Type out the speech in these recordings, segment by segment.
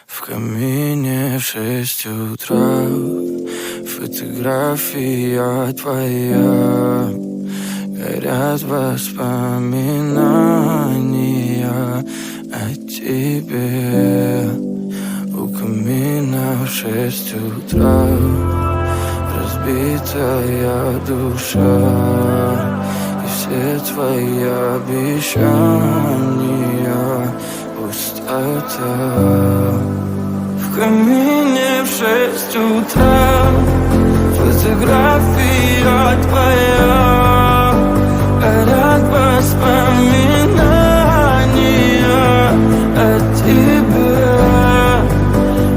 В камине в 6 утра фотография твоя. Горят воспоминания о тебе. У камина в 6 утра разбитая душа. И все твои обещания пустота. В камине в 6 утра фотография твоя. Горят воспоминания о тебе.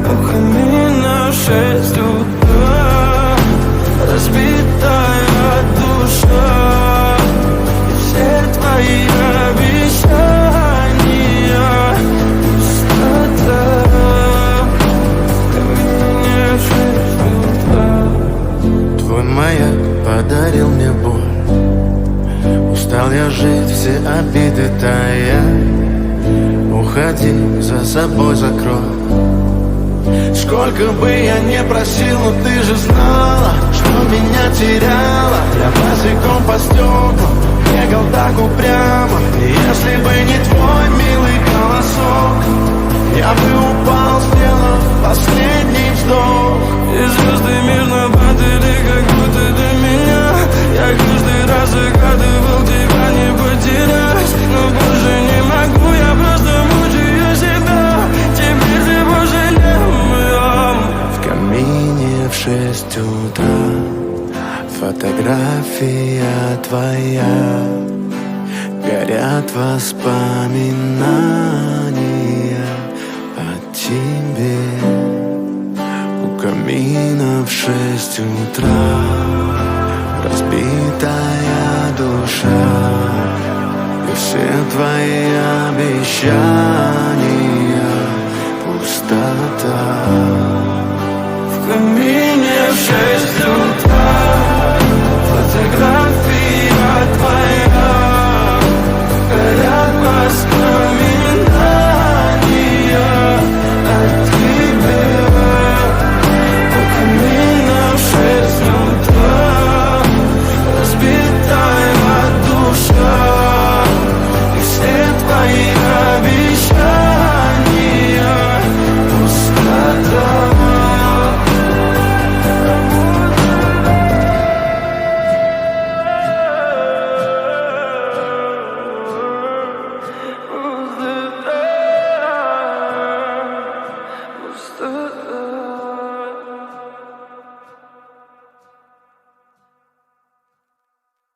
У камина в 6 утра разбитая душа. И все твои обещания пустота. В камине в 6 утра. Твой маяк подарил мне боль. Устал я жить, все обиды тая. Уходи, за собой закрой. Сколько бы я не просил, но ты же знала, что меня теряла. Я босиком по стеклам бегал так упрямо. И если бы не твой милый голосок, я бы упал, сделав последний вздох. И звезды мирно падали, как будто до меня. Я каждый раз загадывал тебя не потерять, но больше не могу, я просто мучаю себя. Теперь ты пожалел меня. В камине в 6 утра фотография твоя. Горят воспоминания о тебе. У камина в 6 утра разбитая душа. И все твои обещания пустота. В камине в 6 утра фотография твоя. Горят воспоминания о тебе. У камина в 6 утра разбитая душа. И все твои обещания пустота. Пустота.